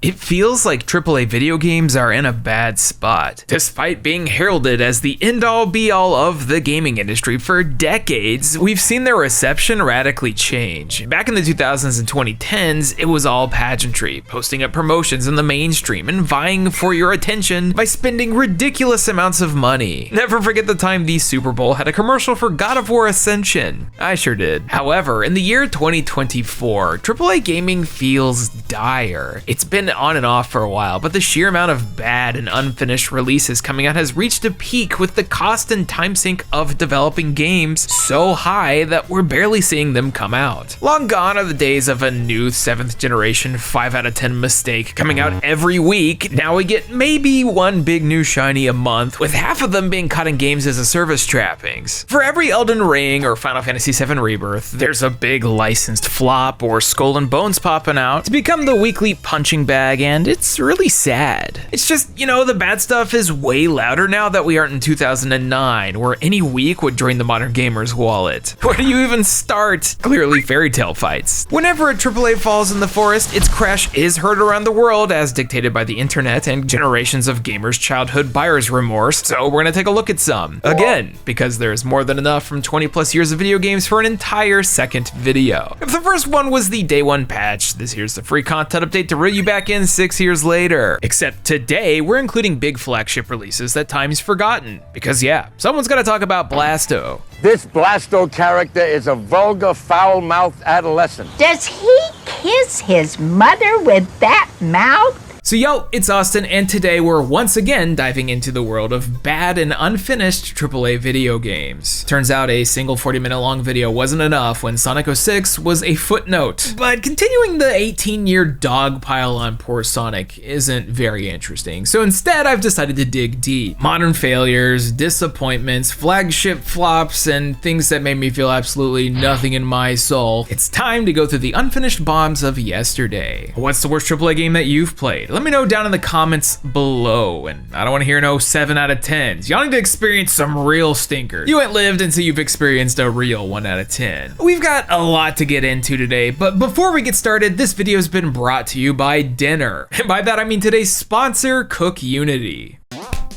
It feels like AAA video games are in a bad spot. Despite being heralded as the end-all be-all of the gaming industry for decades, we've seen their reception radically change. Back in the 2000s and 2010s, it was all pageantry, posting up promotions in the mainstream and vying for your attention by spending ridiculous amounts of money. Never forget the time the Super Bowl had a commercial for God of War Ascension. I sure did. However, in the year 2024, AAA gaming feels dire. It's been on and off for a while, but the sheer amount of bad and unfinished releases coming out has reached a peak, with the cost and time sink of developing games so high that we're barely seeing them come out. Long gone are the days of a new 7th generation 5 out of 10 mistake coming out every week. Now we get maybe one big new shiny a month, with half of them being caught in games as a service trappings. For every Elden Ring or Final Fantasy VII Rebirth, there's a big licensed flop or Skull and Bones popping out to become the weekly punching bag, and it's really sad. It's just, the bad stuff is way louder now that we aren't in 2009, where any week would drain the modern gamer's wallet. Where do you even start? Clearly Fairy Tail fights. Whenever a AAA falls in the forest, its crash is heard around the world as dictated by the internet and generations of gamers' childhood buyer's remorse, so we're gonna take a look at some. Again, because there's more than enough from 20 plus years of video games for an entire second video. If the first one was the day one patch, this here's the free content update to reel you back in 6 years later. Except today, we're including big flagship releases that time's forgotten. Because yeah, someone's gotta talk about Blasto. This Blasto character is a vulgar, foul-mouthed adolescent. Does he kiss his mother with that mouth? So yo, it's Austin, and today we're once again diving into the world of bad and unfinished AAA video games. Turns out a single 40-minute long video wasn't enough when Sonic 06 was a footnote. But continuing the 18-year dogpile on poor Sonic isn't very interesting, so instead I've decided to dig deep. Modern failures, disappointments, flagship flops, and things that made me feel absolutely nothing in my soul. It's time to go through the unfinished bombs of yesterday. What's the worst AAA game that you've played? Let me know down in the comments below, and I don't want to hear no 7 out of 10s. Y'all need to experience some real stinkers. You ain't lived until you've experienced a real 1 out of 10. We've got a lot to get into today, but before we get started, this video's been brought to you by dinner. And by that I mean today's sponsor, Cook Unity.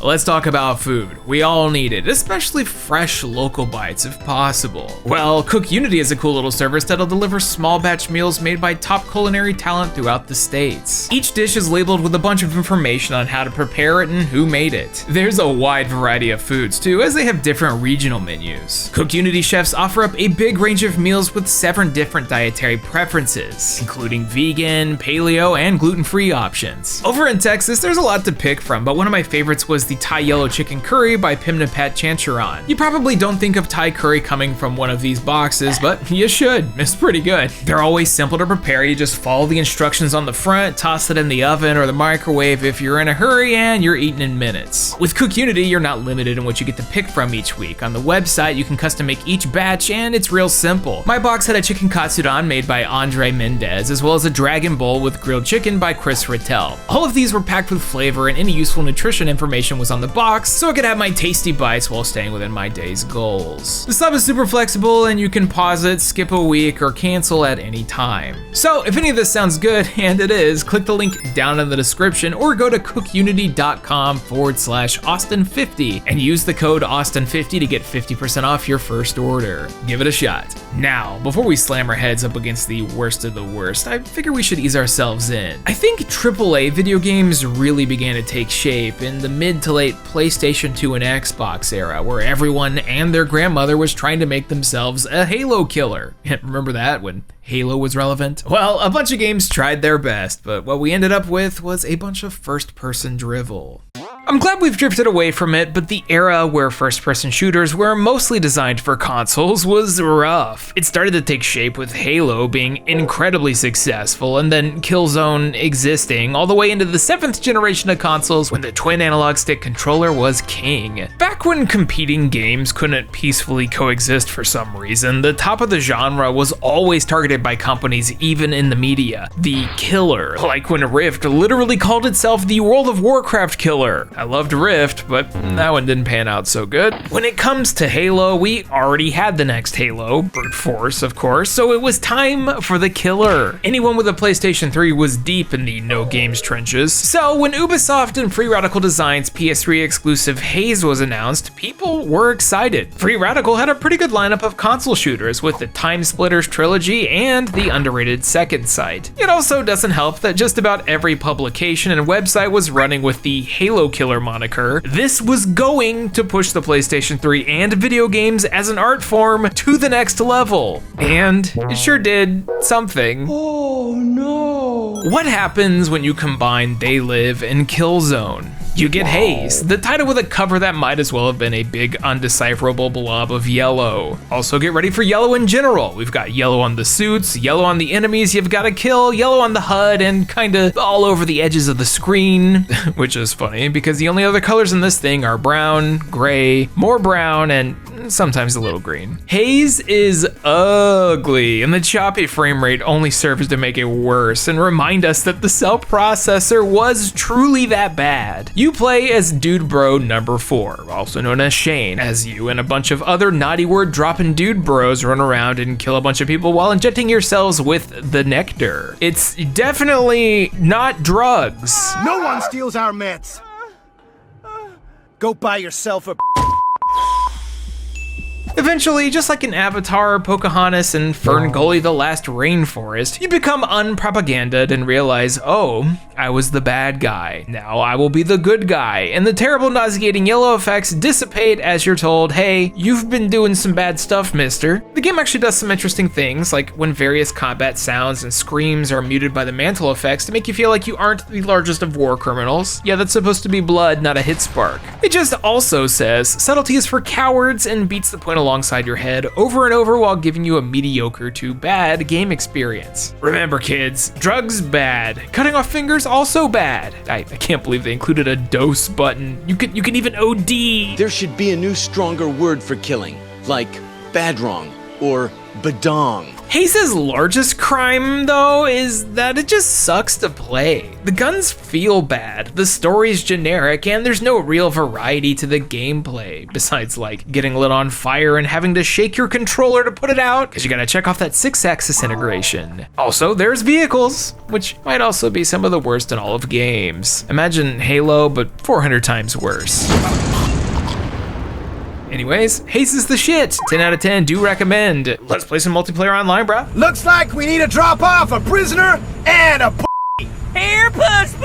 Let's talk about food. We all need it, especially fresh local bites if possible. Well, Cook Unity is a cool little service that'll deliver small batch meals made by top culinary talent throughout the states. Each dish is labeled with a bunch of information on how to prepare it and who made it. There's a wide variety of foods too, as they have different regional menus. Cook Unity chefs offer up a big range of meals with 7 different dietary preferences, including vegan, paleo, and gluten-free options. Over in Texas, there's a lot to pick from, but one of my favorites was the Thai Yellow Chicken Curry by Pimnapat Chancharon. You probably don't think of Thai curry coming from one of these boxes, but you should. It's pretty good. They're always simple to prepare. You just follow the instructions on the front, toss it in the oven or the microwave if you're in a hurry, and you're eating in minutes. With Cook Unity, you're not limited in what you get to pick from each week. On the website, you can custom make each batch, and it's real simple. My box had a chicken katsudon made by Andre Mendez, as well as a dragon bowl with grilled chicken by Chris Rattel. All of these were packed with flavor, and any useful nutrition information was on the box, so I could have my tasty bites while staying within my day's goals. The sub is super flexible, and you can pause it, skip a week, or cancel at any time. So if any of this sounds good, and it is, click the link down in the description or go to cookunity.com/Austin50 and use the code Austin50 to get 50% off your first order. Give it a shot. Now, before we slam our heads up against the worst of the worst, I figure we should ease ourselves in. I think AAA video games really began to take shape in the mid to late PlayStation 2 and Xbox era, where everyone and their grandmother was trying to make themselves a Halo killer. Remember that, when Halo was relevant? Well, a bunch of games tried their best, but what we ended up with was a bunch of first-person drivel. I'm glad we've drifted away from it, but the era where first-person shooters were mostly designed for consoles was rough. It started to take shape with Halo being incredibly successful, and then Killzone existing, all the way into the 7th generation of consoles when the twin analog stick controller was king. Back when competing games couldn't peacefully coexist for some reason, the top of the genre was always targeted by companies even in the media. The killer, like when Rift literally called itself the World of Warcraft killer. I loved Rift, but that one didn't pan out so good. When it comes to Halo, we already had the next Halo, Brute Force, of course, so it was time for the killer. Anyone with a PlayStation 3 was deep in the no games trenches. So when Ubisoft and Free Radical Design's PS3 exclusive Haze was announced, people were excited. Free Radical had a pretty good lineup of console shooters with the Time Splitters trilogy and the underrated Second Sight. It also doesn't help that just about every publication and website was running with the Halo Killer moniker. This was going to push the PlayStation 3 and video games as an art form to the next level. And it sure did something. Oh no. What happens when you combine They Live and Killzone? You get Haze, the title with a cover that might as well have been a big undecipherable blob of yellow. Also get ready for yellow in general. We've got yellow on the suits, yellow on the enemies you've got to kill, yellow on the HUD, and kinda all over the edges of the screen, which is funny because the only other colors in this thing are brown, gray, more brown, and sometimes a little green. Haze is ugly, and the choppy frame rate only serves to make it worse and remind us that the cell processor was truly that bad. You play as Dude Bro number 4, also known as Shane, as you and a bunch of other naughty word dropping dude bros run around and kill a bunch of people while injecting yourselves with the nectar. It's definitely not drugs. No one steals our meds. Go buy yourself a... Eventually, just like in Avatar, Pocahontas, and Ferngully the Last Rainforest, you become unpropaganded and realize, oh, I was the bad guy. Now I will be the good guy. And the terrible nauseating yellow effects dissipate as you're told, hey, you've been doing some bad stuff, mister. The game actually does some interesting things, like when various combat sounds and screams are muted by the mantle effects to make you feel like you aren't the largest of war criminals. Yeah, that's supposed to be blood, not a hit spark. It just also says, subtlety is for cowards, and beats the point alongside your head over and over while giving you a mediocre to bad game experience. Remember kids, drugs bad, cutting off fingers also bad. I can't believe they included a dose button. You can even OD. There should be a new stronger word for killing, like badwrong or badong. Haze's largest crime, though, is that it just sucks to play. The guns feel bad, the story's generic, and there's no real variety to the gameplay, besides like getting lit on fire and having to shake your controller to put it out, because you gotta check off that 6-axis integration. Also, there's vehicles, which might also be some of the worst in all of games. Imagine Halo, but 400 times worse. Anyways, Haze is the shit. 10 out of 10, do recommend. Let's play some multiplayer online, bro. Looks like we need to drop off a prisoner and a Here, puss.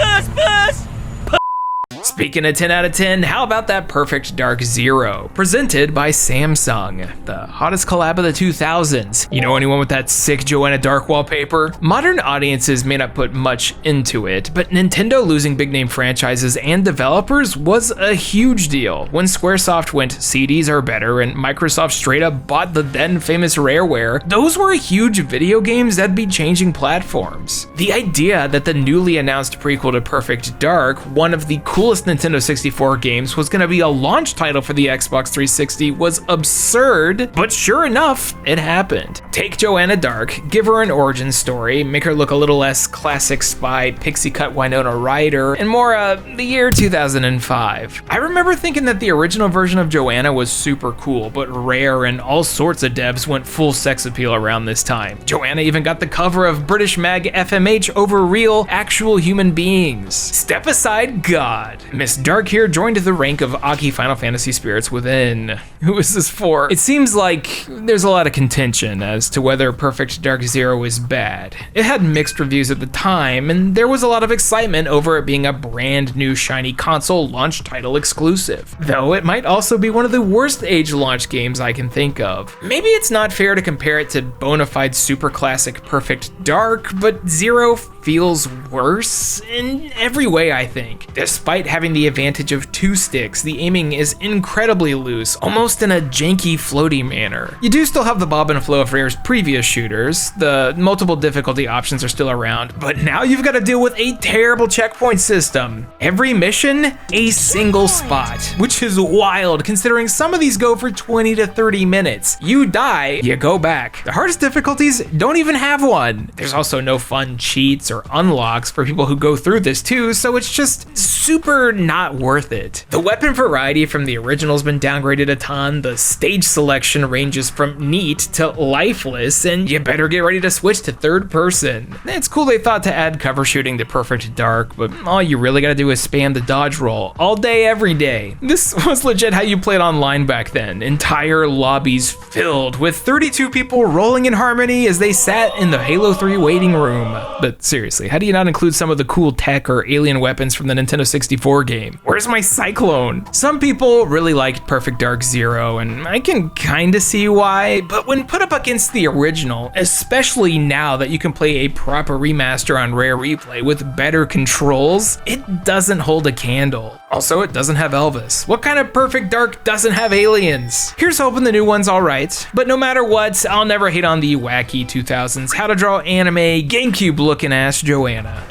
Speaking of 10 out of 10, how about that Perfect Dark Zero, presented by Samsung, the hottest collab of the 2000s. You know anyone with that sick Joanna Dark wallpaper? Modern audiences may not put much into it, but Nintendo losing big name franchises and developers was a huge deal. When Squaresoft went CDs are better and Microsoft straight up bought the then famous Rareware, those were huge video games that'd be changing platforms. The idea that the newly announced prequel to Perfect Dark, one of the coolest Nintendo 64 games, was gonna be a launch title for the Xbox 360 was absurd, but sure enough, it happened. Take Joanna Dark, give her an origin story, make her look a little less classic spy, pixie cut Winona Ryder, and more the year 2005. I remember thinking that the original version of Joanna was super cool, but Rare and all sorts of devs went full sex appeal around this time. Joanna even got the cover of British mag FMH over real, actual human beings. Step aside, God. Miss Dark here joined the rank of Aki Final Fantasy spirits within. Who is this for? It seems like there's a lot of contention as to whether Perfect Dark Zero is bad. It had mixed reviews at the time, and there was a lot of excitement over it being a brand new shiny console launch title exclusive. Though it might also be one of the worst age launch games I can think of. Maybe it's not fair to compare it to bona fide super classic Perfect Dark, but Zero feels worse in every way, I think. Despite having the advantage of 2 sticks, the aiming is incredibly loose, almost in a janky, floaty manner. You do still have the bob and flow of Rare's previous shooters, the multiple difficulty options are still around, but now you've got to deal with a terrible checkpoint system. Every mission, a single spot, which is wild considering some of these go for 20 to 30 minutes. You die, you go back. The hardest difficulties don't even have one. There's also no fun cheats or unlocks for people who go through this too, so it's just super not worth it. The weapon variety from the original's been downgraded a ton, the stage selection ranges from neat to lifeless, and you better get ready to switch to third person. It's cool they thought to add cover shooting to Perfect Dark, but all you really gotta do is spam the dodge roll all day, every day. This was legit how you played online back then. Entire lobbies filled with 32 people rolling in harmony as they sat in the Halo 3 waiting room. But seriously, how do you not include some of the cool tech or alien weapons from the Nintendo 64 game? Where's my Cyclone? Some people really liked Perfect Dark Zero, and I can kinda see why, but when put up against the original, especially now that you can play a proper remaster on Rare Replay with better controls, it doesn't hold a candle. Also, it doesn't have Elvis. What kind of Perfect Dark doesn't have aliens? Here's hoping the new one's alright, but no matter what, I'll never hate on the wacky 2000s how to draw anime GameCube looking ass Joanna.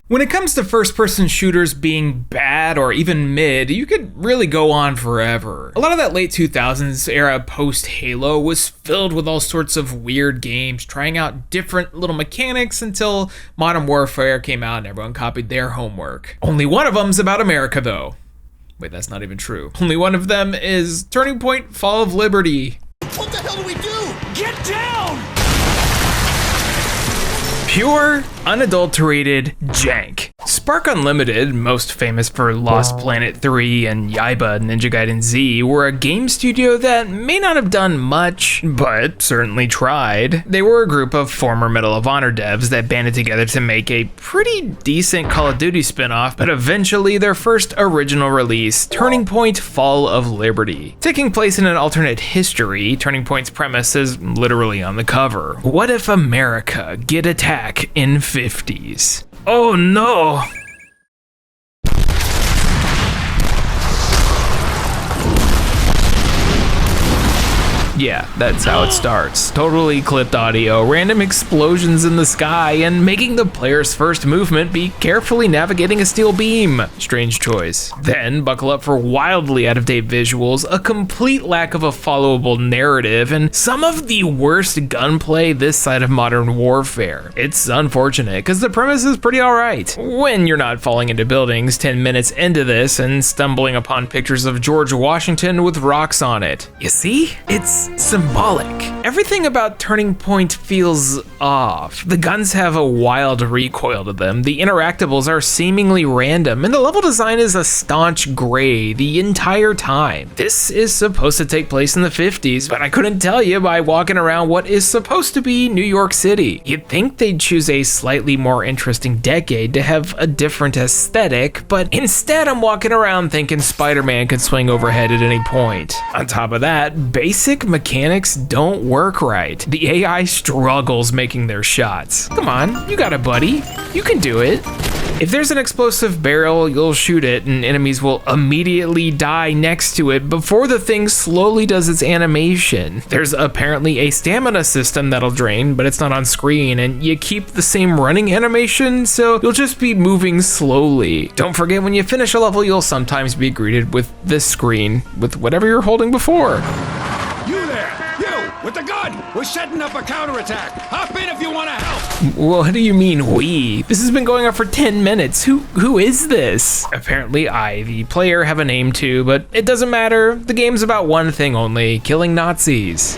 When it comes to first-person shooters being bad or even mid, you could really go on forever. A lot of that late 2000s era post-Halo was filled with all sorts of weird games, trying out different little mechanics until Modern Warfare came out and everyone copied their homework. Only one of them's about America, though. Wait, that's not even true. Only one of them is Turning Point: Fall of Liberty. What the hell do we do? Get down! Pure, unadulterated jank. Spark Unlimited, most famous for Lost Planet 3 and Yaiba Ninja Gaiden Z, were a game studio that may not have done much, but certainly tried. They were a group of former Medal of Honor devs that banded together to make a pretty decent Call of Duty spin-off, but eventually their first original release, Turning Point: Fall of Liberty. Taking place in an alternate history, Turning Point's premise is literally on the cover. What if America get attacked in 50s? Oh no! Yeah, that's how it starts. Totally clipped audio, random explosions in the sky, and making the player's first movement be carefully navigating a steel beam. Strange choice. Then buckle up for wildly out-of-date visuals, a complete lack of a followable narrative, and some of the worst gunplay this side of modern warfare. It's unfortunate, because the premise is pretty alright. When you're not falling into buildings 10 minutes into this and stumbling upon pictures of George Washington with rocks on it. You see? It's symbolic. Everything about Turning Point feels off. The guns have a wild recoil to them, the interactables are seemingly random, and the level design is a staunch gray the entire time. This is supposed to take place in the 50s, but I couldn't tell you by walking around what is supposed to be New York City. You'd think they'd choose a slightly more interesting decade to have a different aesthetic, but instead I'm walking around thinking Spider-Man could swing overhead at any point. On top of that, basic mechanics don't work right. The AI struggles making their shots. Come on, you got it, buddy. You can do it. If there's an explosive barrel, you'll shoot it and enemies will immediately die next to it before the thing slowly does its animation. There's apparently a stamina system that'll drain, but it's not on screen, and you keep the same running animation, so you'll just be moving slowly. Don't forget, when you finish a level, you'll sometimes be greeted with this screen with whatever you're holding before. With the gun! We're setting up a counterattack! Hop in if you want to help! What do you mean, we? This has been going on for 10 minutes. Who is this? Apparently I, the player, have a name too, but it doesn't matter. The game's about one thing only: killing Nazis.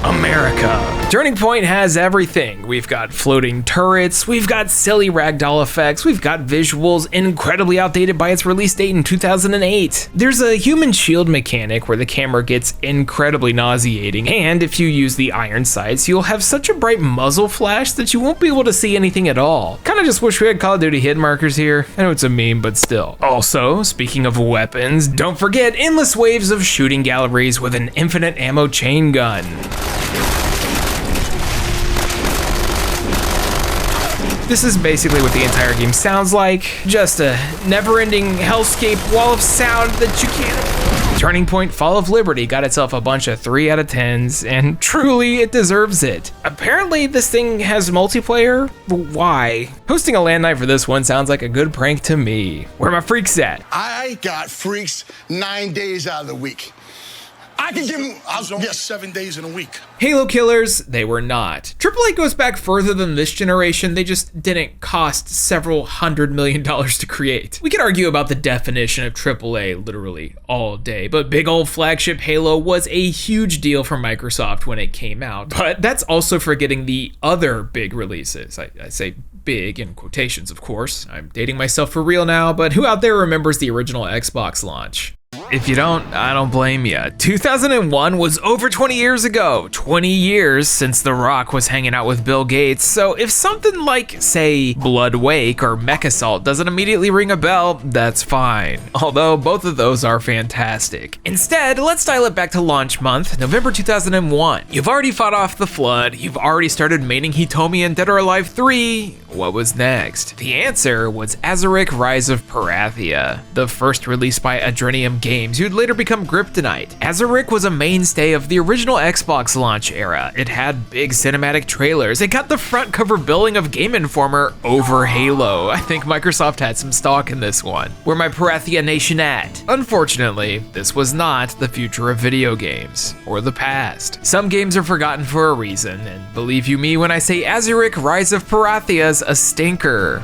America. Turning Point has everything. We've got floating turrets, we've got silly ragdoll effects, we've got visuals incredibly outdated by its release date in 2008. There's a human shield mechanic where the camera gets incredibly nauseating, and if you use the iron sights, you'll have such a bright muzzle flash that you won't be able to see anything at all. Kinda just wish we had Call of Duty hit markers here. I know it's a meme, but still. Also, speaking of weapons, don't forget endless waves of shooting galleries with an infinite ammo chain gun. This is basically what the entire game sounds like, just a never-ending hellscape wall of sound that you can't... Turning Point: Fall of Liberty got itself a bunch of 3 out of 10s, and truly it deserves it. Apparently this thing has multiplayer? Why? Hosting a LAN night for this one sounds like a good prank to me. Where my freaks at? I got freaks 9 days out of the week. I can give him, I was only 7 days in a week. Halo killers, they were not. AAA goes back further than this generation, they just didn't cost several $100 million to create. We could argue about the definition of AAA literally all day, but big old flagship Halo was a huge deal for Microsoft when it came out. But that's also forgetting the other big releases. I say big in quotations, of course. I'm dating myself for real now, but who out there remembers the original Xbox launch? If you don't, I don't blame you. 2001 was over 20 years ago. 20 years since The Rock was hanging out with Bill Gates, so if something like, say, Blood Wake or Mech Assault doesn't immediately ring a bell, that's fine. Although both of those are fantastic. Instead, let's dial it back to launch month, November 2001. You've already fought off the Flood, you've already started maining Hitomi in Dead or Alive 3. What was next? The answer was Azurik Rise of Parathia, the first release by Adrenium Games, who'd later become Kryptonite. Azurik was a mainstay of the original Xbox launch era. It had big cinematic trailers. It got the front cover billing of Game Informer over Halo. I think Microsoft had some stock in this one. Where my Parathia nation at? Unfortunately, this was not the future of video games, or the past. Some games are forgotten for a reason, and believe you me when I say Azurik Rise of Parathia's a stinker.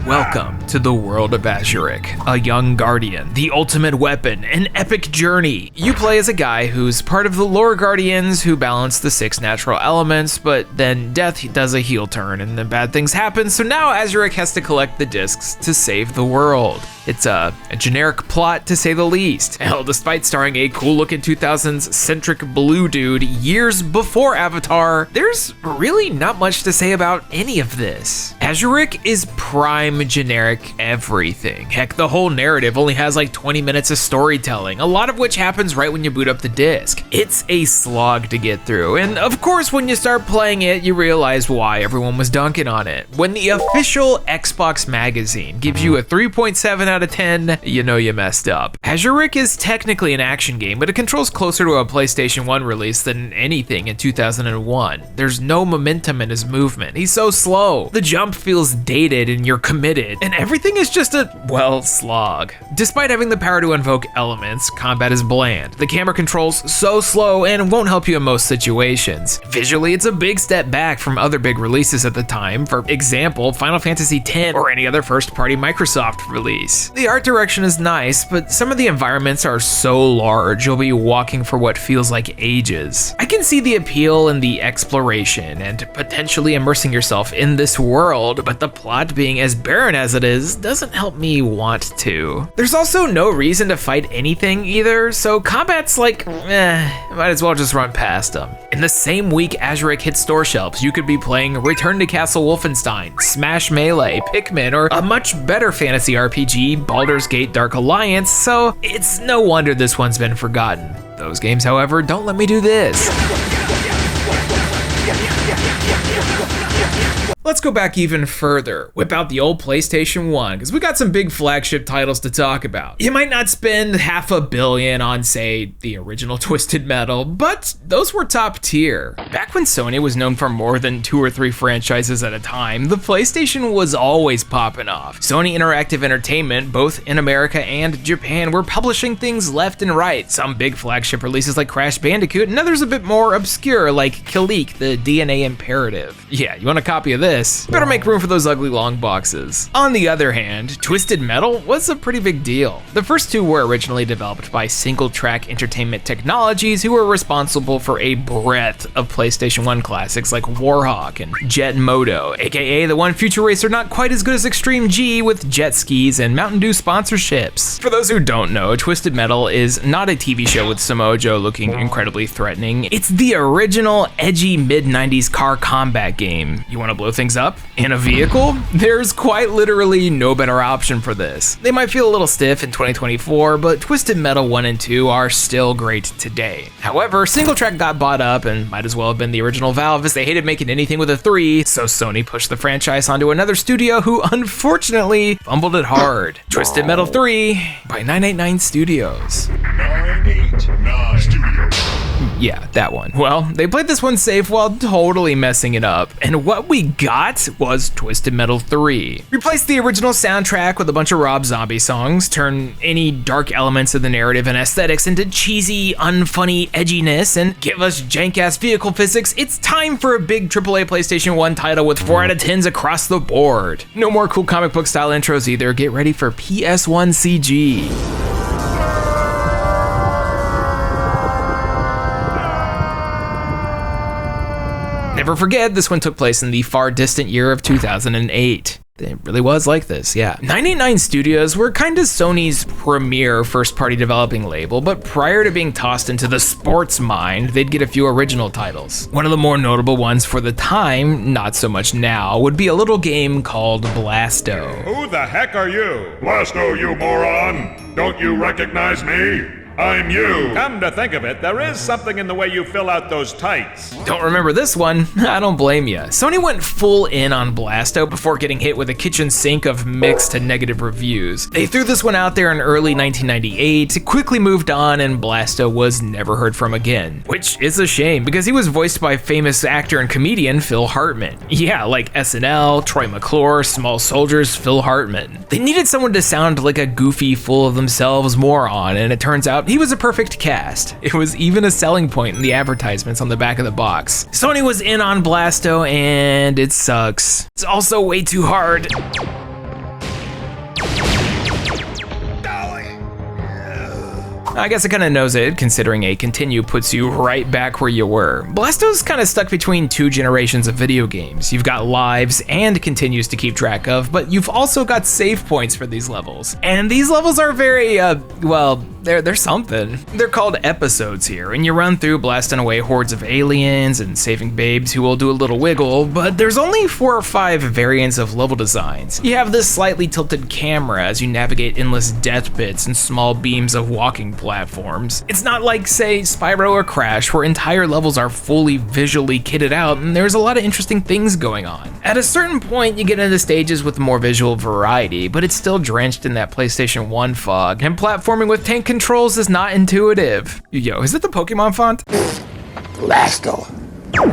Welcome to the world of Azurik, a young guardian, the ultimate weapon, an epic journey. You play as a guy who's part of the lore guardians who balance the 6 natural elements, but then death does a heel turn and then bad things happen, so now Azurik has to collect the discs to save the world. It's a generic plot to say the least. Hell, despite starring a cool looking 2000s centric blue dude years before Avatar, there's really not much to say about any of this. Azurik is prime generic everything. Heck, the whole narrative only has like 20 minutes of storytelling, a lot of which happens right when you boot up the disc. It's a slog to get through, and of course when you start playing it, you realize why everyone was dunking on it. When the official Xbox magazine gives you a 3.7 out of 10, you know you messed up. Azurik is technically an action game, but it controls closer to a PlayStation 1 release than anything in 2001. There's no momentum in his movement. He's so slow. The jump feels dated and you're committed, and everything is just a, well, slog. Despite having the power to invoke elements, combat is bland. The camera controls so slow and won't help you in most situations. Visually, it's a big step back from other big releases at the time, for example, Final Fantasy X or any other first-party Microsoft release. The art direction is nice, but some of the environments are so large you'll be walking for what feels like ages. I can see the appeal in the exploration and potentially immersing yourself in this world, but the plot being as barren as it is doesn't help me want to. There's also no reason to fight anything either, so combat's like, might as well just run past them. In the same week Azurik hit store shelves, you could be playing Return to Castle Wolfenstein, Smash Melee, Pikmin, or a much better fantasy RPG, Baldur's Gate Dark Alliance, so it's no wonder this one's been forgotten. Those games, however, don't let me do this. Let's go back even further. Whip out the old PlayStation 1, because we got some big flagship titles to talk about. You might not spend $500 million on, say, the original Twisted Metal, but those were top tier. Back when Sony was known for more than 2 or 3 franchises at a time, the PlayStation was always popping off. Sony Interactive Entertainment, both in America and Japan, were publishing things left and right. Some big flagship releases like Crash Bandicoot, and others a bit more obscure like Kilik, the DNA Imperative. Yeah, you want a copy of this? Better make room for those ugly long boxes. On the other hand, Twisted Metal was a pretty big deal. The first 2 were originally developed by Single Track Entertainment Technologies, who were responsible for a breadth of PlayStation 1 classics like Warhawk and Jet Moto, aka the one future racer not quite as good as Extreme G with jet skis and Mountain Dew sponsorships. For those who don't know, Twisted Metal is not a TV show with Samoa Joe looking incredibly threatening. It's the original edgy mid-90s car combat game. You want to blow things up in a vehicle? There's quite literally no better option for this. They might feel a little stiff in 2024, but Twisted Metal 1 and 2 are still great today. However, Single Track got bought up and might as well have been the original Valve, as they hated making anything with a 3, so Sony pushed the franchise onto another studio who unfortunately fumbled it hard. Twisted Metal 3 by 989 Studios. 989 Studios. Yeah, that one. Well, they played this one safe while totally messing it up, and what we got was Twisted Metal 3. Replace the original soundtrack with a bunch of Rob Zombie songs, turn any dark elements of the narrative and aesthetics into cheesy, unfunny edginess, and give us jank-ass vehicle physics. It's time for a big AAA PlayStation 1 title with 4 out of 10s across the board. No more cool comic book style intros either. Get ready for PS1 CG. Never forget, this one took place in the far distant year of 2008. It really was like this, yeah. 989 Studios were kinda Sony's premier first-party developing label, but prior to being tossed into the sports mind, they'd get a few original titles. One of the more notable ones for the time, not so much now, would be a little game called Blasto. Who the heck are you? Blasto, you moron! Don't you recognize me? I'm you! Come to think of it, there is something in the way you fill out those tights. Don't remember this one? I don't blame ya. Sony went full in on Blasto before getting hit with a kitchen sink of mixed to negative reviews. They threw this one out there in early 1998, quickly moved on, and Blasto was never heard from again. Which is a shame, because he was voiced by famous actor and comedian Phil Hartman. Yeah, like SNL, Troy McClure, Small Soldiers, Phil Hartman. They needed someone to sound like a goofy, full of themselves moron, and it turns out he was a perfect cast. It was even a selling point in the advertisements on the back of the box. Sony was in on Blasto, and it sucks. It's also way too hard. I guess it kinda knows it, considering a continue puts you right back where you were. Blasto's kinda stuck between two generations of video games. You've got lives and continues to keep track of, but you've also got save points for these levels. And these levels are very, well, they're something. They're called episodes here, and you run through blasting away hordes of aliens and saving babes who will do a little wiggle, but there's only 4 or 5 variants of level designs. You have this slightly tilted camera as you navigate endless death pits and small beams of walking platforms. It's not like, say, Spyro or Crash, where entire levels are fully visually kitted out and there's a lot of interesting things going on. At a certain point, you get into stages with more visual variety, but it's still drenched in that PlayStation 1 fog, and platforming with tank controls is not intuitive. Yo, is it the Pokemon font? Blasto.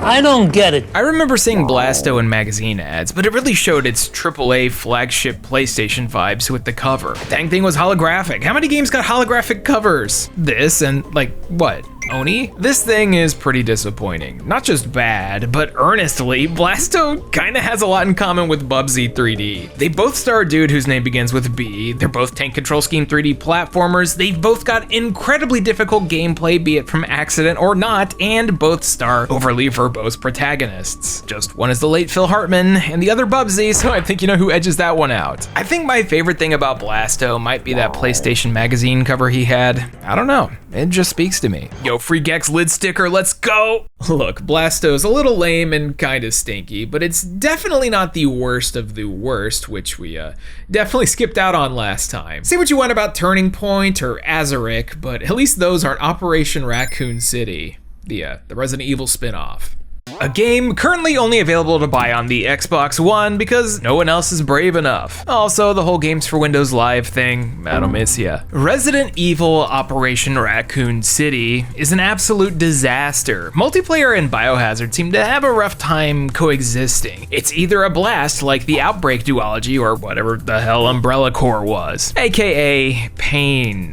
I don't get it. I remember seeing Blasto in magazine ads, but it really showed its AAA flagship PlayStation vibes with the cover. Dang thing was holographic. How many games got holographic covers? This and like, what? Oni? This thing is pretty disappointing. Not just bad, but earnestly, Blasto kinda has a lot in common with Bubsy 3D. They both star a dude whose name begins with B, they're both tank control scheme 3D platformers, they've both got incredibly difficult gameplay, be it from accident or not, and both star overly verbose protagonists. Just one is the late Phil Hartman, and the other Bubsy, so I think you know who edges that one out. I think my favorite thing about Blasto might be that PlayStation magazine cover he had. I don't know, it just speaks to me. Yo, Free Gex lid sticker, let's go! Look, Blasto's a little lame and kinda stinky, but it's definitely not the worst of the worst, which we definitely skipped out on last time. Say what you want about Turning Point or Azurik, but at least those aren't Operation Raccoon City, the Resident Evil spin-off. A game currently only available to buy on the Xbox One because no one else is brave enough. Also, the whole Games for Windows Live thing, I don't miss ya. Resident Evil Operation Raccoon City is an absolute disaster. Multiplayer and Biohazard seem to have a rough time coexisting. It's either a blast like the Outbreak duology or whatever the hell Umbrella Corps was, aka pain.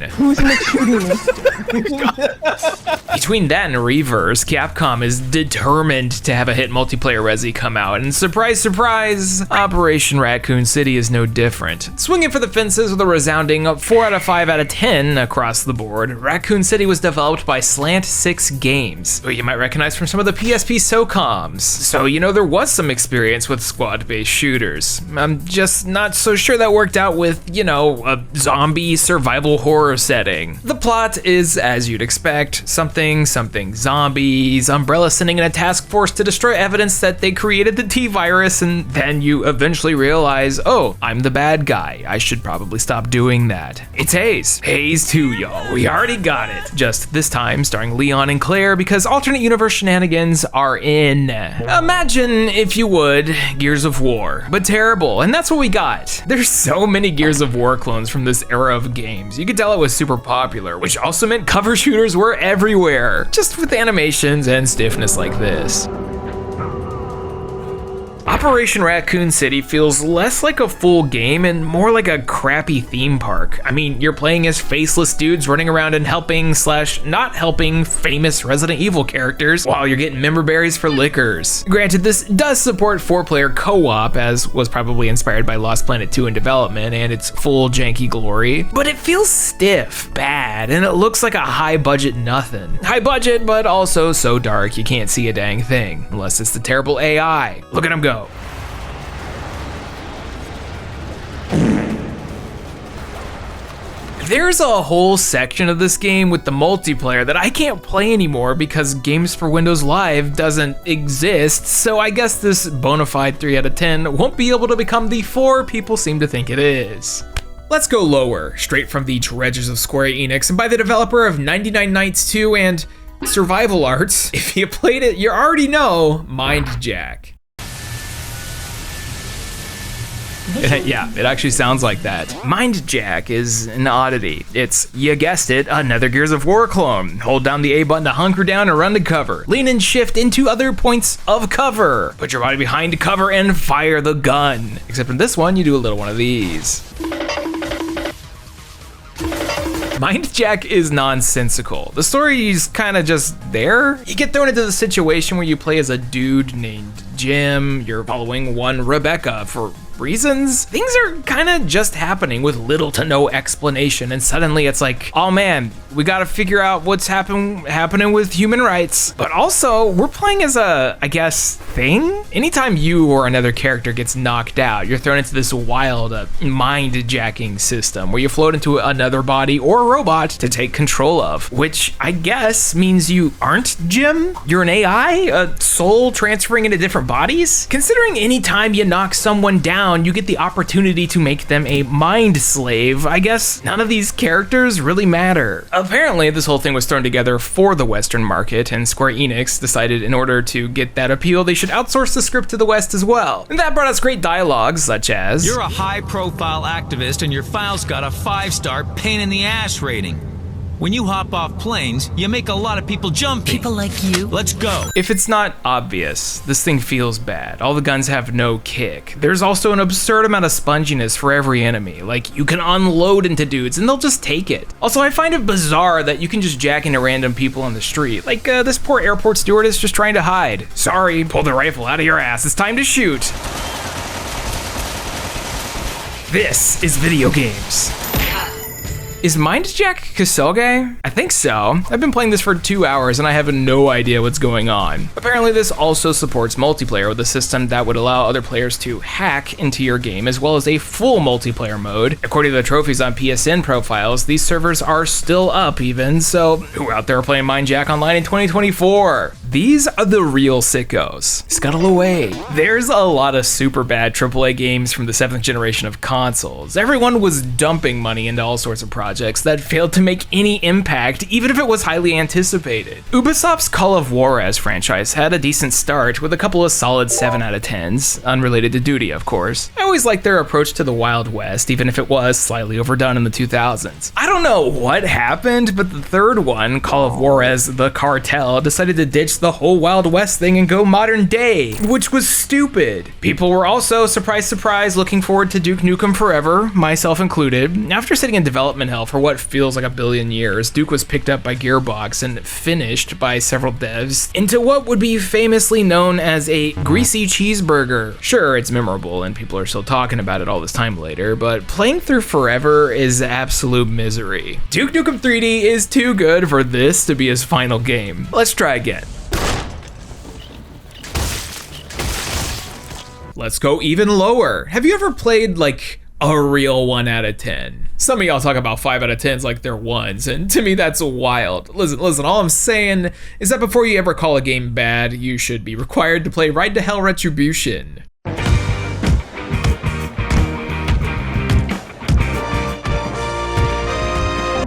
Between that and Reverse, Capcom is determined to have a hit multiplayer resi come out, and surprise, surprise, Operation Raccoon City is no different. Swinging for the fences with a resounding 4 out of 5 out of 10 across the board, Raccoon City was developed by Slant 6 Games, who you might recognize from some of the PSP SOCOMs. So you know there was some experience with squad-based shooters. I'm just not so sure that worked out with, you know, a zombie survival horror setting. The plot is, as you'd expect, something zombies, Umbrella sending in a task force forced to destroy evidence that they created the T-virus, and then you eventually realize, oh, I'm the bad guy. I should probably stop doing that. It's Haze. Haze 2, y'all. We already got it. Just this time starring Leon and Claire, because alternate universe shenanigans are in. Imagine, if you would, Gears of War, but terrible, and that's what we got. There's so many Gears of War clones from this era of games. You could tell it was super popular, which also meant cover shooters were everywhere, just with animations and stiffness like this. Operation Raccoon City feels less like a full game and more like a crappy theme park. I mean, you're playing as faceless dudes running around and helping/not helping famous Resident Evil characters while you're getting member berries for liquors. Granted, this does support 4-player co-op, as was probably inspired by Lost Planet 2 in development and its full janky glory, but it feels stiff, bad, and it looks like a high budget nothing. High budget, but also so dark you can't see a dang thing, unless it's the terrible AI. Look at him go. There's a whole section of this game with the multiplayer that I can't play anymore because Games for Windows Live doesn't exist, so I guess this bona fide 3 out of 10 won't be able to become the 4 people seem to think it is. Let's go lower, straight from the dredges of Square Enix and by the developer of 99 Nights 2 and Survival Arts. If you played it, you already know MindJack. Yeah, it actually sounds like that. MindJack is an oddity. It's, you guessed it, another Gears of War clone. Hold down the A button to hunker down and run to cover. Lean and shift into other points of cover. Put your body behind cover and fire the gun. Except in this one, you do a little one of these. MindJack is nonsensical. The story is kind of just there. You get thrown into the situation where you play as a dude named Jim. You're following one Rebecca for reasons. Things are kind of just happening with little to no explanation, and suddenly it's like, oh man, we gotta figure out what's happening with human rights. But also, we're playing as a, I guess, thing? Anytime you or another character gets knocked out, you're thrown into this wild mind-jacking system where you float into another body or robot to take control of, which I guess means you aren't Jim? You're an AI? A soul transferring into different bodies? Considering anytime you knock someone down, you get the opportunity to make them a mind slave, I guess none of these characters really matter. Apparently, this whole thing was thrown together for the Western market, and Square Enix decided in order to get that appeal, they should outsource the script to the West as well. And that brought us great dialogues, such as, "You're a high-profile activist and your file's got a 5-star pain-in-the-ass rating. When you hop off planes, you make a lot of people jumpy. People like you. Let's go." If it's not obvious, this thing feels bad. All the guns have no kick. There's also an absurd amount of sponginess for every enemy. Like, you can unload into dudes and they'll just take it. Also, I find it bizarre that you can just jack into random people on the street. Like, this poor airport stewardess just trying to hide. Sorry, pull the rifle out of your ass. It's time to shoot. This is video games. Is MindJack Kusoge? I think so. I've been playing this for 2 hours and I have no idea what's going on. Apparently this also supports multiplayer with a system that would allow other players to hack into your game, as well as a full multiplayer mode. According to the trophies on PSN profiles, these servers are still up even, so who out there playing MindJack online in 2024? These are the real sickos. Scuttle away. There's a lot of super bad AAA games from the 7th generation of consoles. Everyone was dumping money into all sorts of projects that failed to make any impact, even if it was highly anticipated. Ubisoft's Call of Juarez franchise had a decent start with a couple of solid 7 out of 10s, unrelated to duty, of course. I always liked their approach to the Wild West, even if it was slightly overdone in the 2000s. I don't know what happened, but the third one, Call of Juarez The Cartel, decided to ditch the whole Wild West thing and go modern day, which was stupid. People were also, surprise, surprise, looking forward to Duke Nukem Forever, myself included. After sitting in development hell for what feels like a billion years, Duke was picked up by Gearbox and finished by several devs into what would be famously known as a greasy cheeseburger. Sure, it's memorable and people are still talking about it all this time later, but playing through Forever is absolute misery. Duke Nukem 3D is too good for this to be his final game. Let's try again. Let's go even lower. Have you ever played like a real 1 out of 10. Some of y'all talk about 5 out of 10s like they're 1s, and to me that's wild. Listen, all I'm saying is that before you ever call a game bad, you should be required to play Ride to Hell Retribution.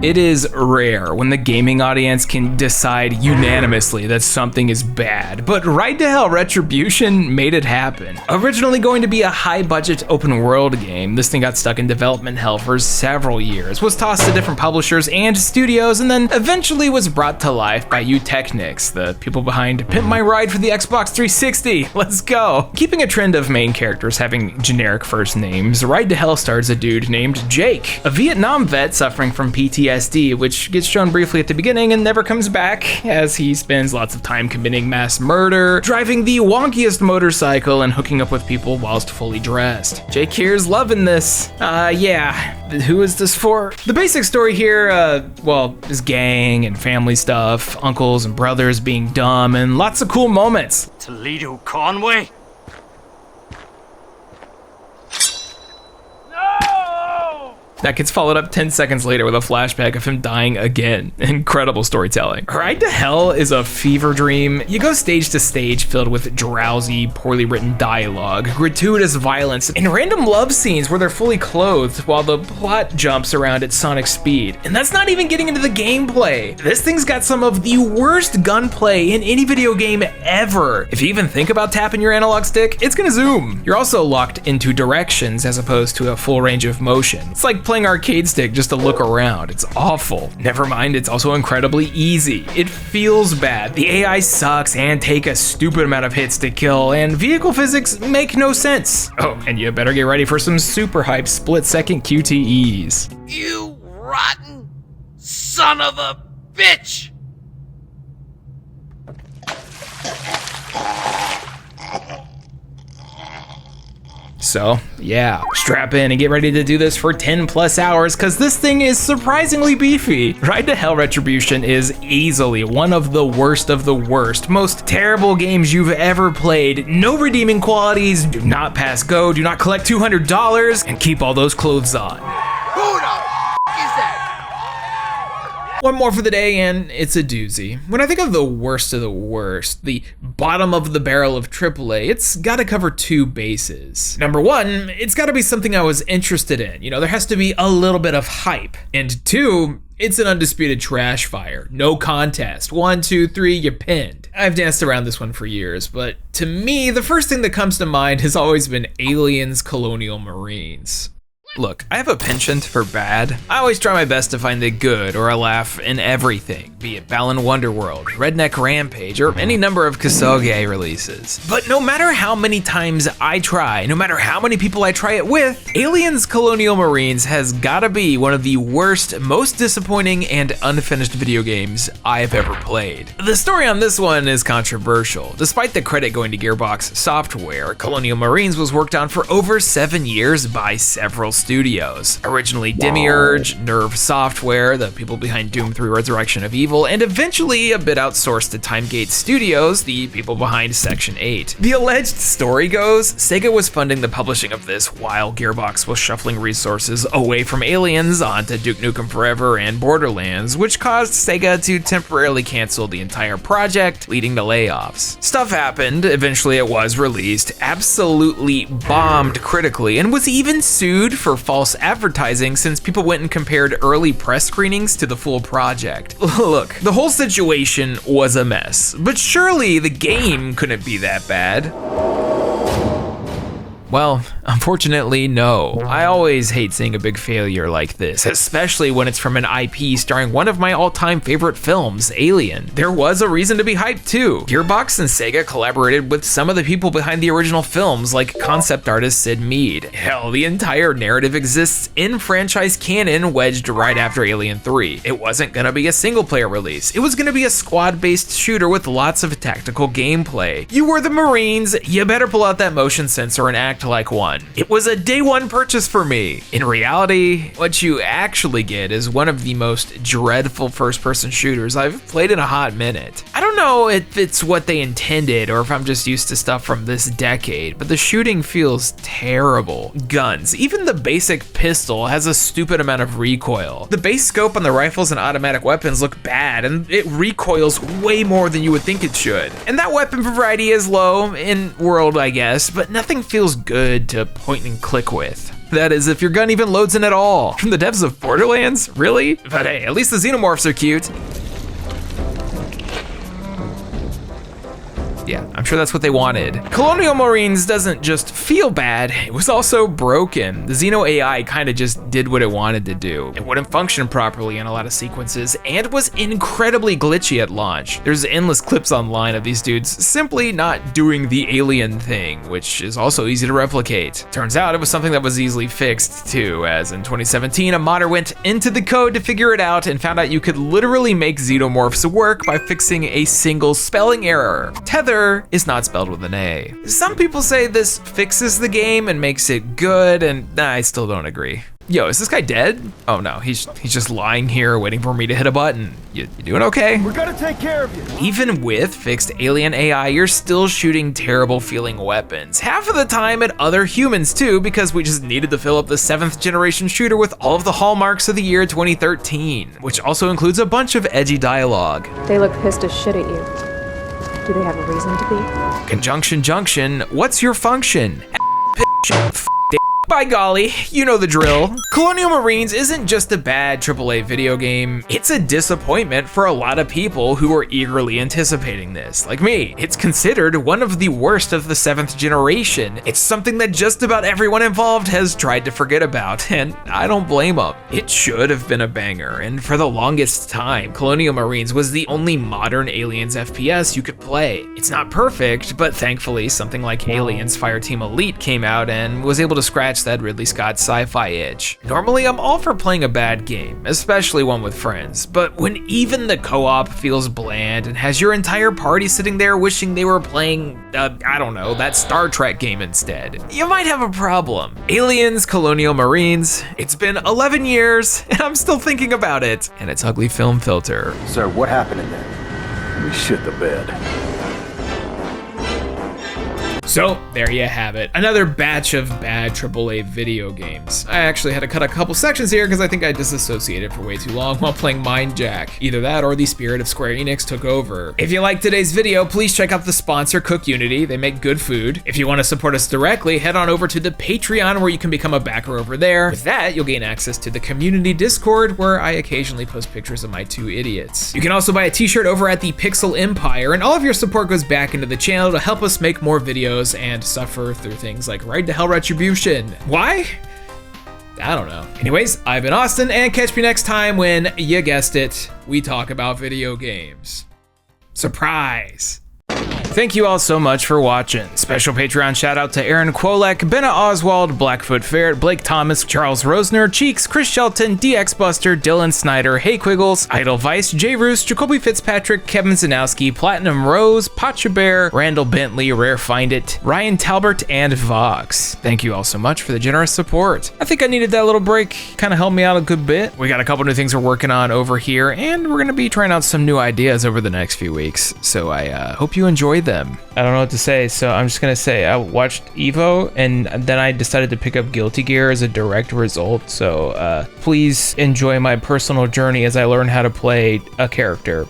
It is rare when the gaming audience can decide unanimously that something is bad, but Ride to Hell Retribution made it happen. Originally going to be a high-budget open-world game, this thing got stuck in development hell for several years, was tossed to different publishers and studios, and then eventually was brought to life by Eutechnics, the people behind Pimp My Ride for the Xbox 360. Let's go! Keeping a trend of main characters having generic first names, Ride to Hell stars a dude named Jake, a Vietnam vet suffering from PTSD, which gets shown briefly at the beginning and never comes back, as he spends lots of time committing mass murder, driving the wonkiest motorcycle, and hooking up with people whilst fully dressed. Jake here's loving this. Yeah, who is this for? The basic story here, well, is gang and family stuff, uncles and brothers being dumb, and lots of cool moments. Toledo Conway? That gets followed up 10 seconds later with a flashback of him dying again. Incredible storytelling. Ride to Hell is a fever dream. You go stage to stage filled with drowsy, poorly written dialogue, gratuitous violence, and random love scenes where they're fully clothed while the plot jumps around at sonic speed. And that's not even getting into the gameplay. This thing's got some of the worst gunplay in any video game ever. If you even think about tapping your analog stick, it's gonna zoom. You're also locked into directions as opposed to a full range of motion. It's like playing arcade stick just to look around. It's awful. Never mind, it's also incredibly easy. It feels bad. The AI sucks and take a stupid amount of hits to kill, and vehicle physics make no sense. Oh, and you better get ready for some super hype split-second QTEs. You rotten son of a bitch! So, yeah, strap in and get ready to do this for 10 plus hours, cause this thing is surprisingly beefy. Ride to Hell Retribution is easily one of the worst, most terrible games you've ever played. No redeeming qualities, do not pass go, do not collect $200, and keep all those clothes on. Who the is that? One more for the day, and it's a doozy. When I think of the worst, the bottom of the barrel of AAA, it's gotta cover 2 bases. Number 1, it's gotta be something I was interested in. You know, there has to be a little bit of hype. And 2, it's an undisputed trash fire. No contest. 1, 2, 3, you're pinned. I've danced around this one for years, but to me, the first thing that comes to mind has always been Aliens Colonial Marines. Look, I have a penchant for bad. I always try my best to find the good or a laugh in everything, be it Balan Wonderworld, Redneck Rampage, or any number of Kusoge releases. But no matter how many times I try, no matter how many people I try it with, Aliens Colonial Marines has gotta be one of the worst, most disappointing, and unfinished video games I've ever played. The story on this one is controversial. Despite the credit going to Gearbox Software, Colonial Marines was worked on for over 7 years by several studios. Originally Demiurge, Nerve Software, the people behind Doom 3 Resurrection of Evil, and eventually a bit outsourced to Timegate Studios, the people behind Section 8. The alleged story goes, Sega was funding the publishing of this while Gearbox was shuffling resources away from Aliens onto Duke Nukem Forever and Borderlands, which caused Sega to temporarily cancel the entire project, leading to layoffs. Stuff happened, eventually it was released, absolutely bombed critically, and was even sued for false advertising since people went and compared early press screenings to the full project. Look, the whole situation was a mess, but surely the game couldn't be that bad. Well, unfortunately, no. I always hate seeing a big failure like this, especially when it's from an IP starring one of my all-time favorite films, Alien. There was a reason to be hyped too. Gearbox and Sega collaborated with some of the people behind the original films, like concept artist Sid Mead. Hell, the entire narrative exists in franchise canon wedged right after Alien 3. It wasn't gonna be a single-player release. It was gonna be a squad-based shooter with lots of tactical gameplay. You were the Marines, you better pull out that motion sensor and act like one. It was a day one purchase for me. In reality, what you actually get is one of the most dreadful first-person shooters I've played in a hot minute. I don't know if it's what they intended or if I'm just used to stuff from this decade, but the shooting feels terrible. Guns, even the basic pistol has a stupid amount of recoil. The base scope on the rifles and automatic weapons look bad, and it recoils way more than you would think it should. And that weapon variety is low in world, I guess, but nothing feels good to point and click with. That is, if your gun even loads in at all. From the devs of Borderlands? Really? But hey, at least the xenomorphs are cute. Yeah, I'm sure that's what they wanted. Colonial Marines doesn't just feel bad, it was also broken. The Xeno AI kind of just did what it wanted to do. It wouldn't function properly in a lot of sequences and was incredibly glitchy at launch. There's endless clips online of these dudes simply not doing the alien thing, which is also easy to replicate. Turns out it was something that was easily fixed too, as in 2017, a modder went into the code to figure it out and found out you could literally make xenomorphs work by fixing a single spelling error. Tether is not spelled with an A. Some people say this fixes the game and makes it good, and I still don't agree. Yo, is this guy dead? Oh no, he's just lying here waiting for me to hit a button. You doing okay? We're gonna take care of you. Even with fixed alien AI, you're still shooting terrible feeling weapons. Half of the time at other humans too, because we just needed to fill up the 7th generation shooter with all of the hallmarks of the year 2013, which also includes a bunch of edgy dialogue. They look pissed as shit at you. Do they have a reason to be? Conjunction junction, what's your function? By golly, you know the drill. Colonial Marines isn't just a bad AAA video game, it's a disappointment for a lot of people who are eagerly anticipating this, like me. It's considered one of the worst of the 7th generation. It's something that just about everyone involved has tried to forget about, and I don't blame them. It should have been a banger, and for the longest time, Colonial Marines was the only modern Aliens FPS you could play. It's not perfect, but thankfully something like Aliens Fireteam Elite came out and was able to scratch that Ridley Scott sci-fi itch. Normally I'm all for playing a bad game, especially one with friends, but when even the co-op feels bland and has your entire party sitting there wishing they were playing, I don't know, that Star Trek game instead, you might have a problem. Aliens Colonial Marines, it's been 11 years and I'm still thinking about it, and its ugly film filter. Sir, what happened in there? We shit the bed. So there you have it, another batch of bad AAA video games. I actually had to cut a couple sections here because I think I disassociated for way too long while playing MindJack. Either that or the spirit of Square Enix took over. If you liked today's video, please check out the sponsor Cook Unity. They make good food. If you want to support us directly, head on over to the Patreon where you can become a backer over there. With that, you'll gain access to the community Discord where I occasionally post pictures of my two idiots. You can also buy a t-shirt over at the Pixel Empire, and all of your support goes back into the channel to help us make more videos and suffer through things like Ride to Hell Retribution. Why? I don't know. Anyways, I've been Austin, and catch me next time when, you guessed it, we talk about video games. Surprise! Thank you all so much for watching. Special Patreon shout out to Aaron Kwolek, Benna Oswald, Blackfoot Ferret, Blake Thomas, Charles Rosner, Cheeks, Chris Shelton, DX Buster, Dylan Snyder, Hey Quiggles, Idle Vice, Jay Roos, Jacoby Fitzpatrick, Kevin Zanowski, Platinum Rose, Pacha Bear, Randall Bentley, Rare Find It, Ryan Talbert, and Vox. Thank you all so much for the generous support. I think I needed that little break, kind of helped me out a good bit. We got a couple new things we're working on over here, and we're gonna be trying out some new ideas over the next few weeks, so I hope you enjoy them. I don't know what to say, so I'm just gonna say I watched Evo and then I decided to pick up Guilty Gear as a direct result, so please enjoy my personal journey as I learn how to play a character.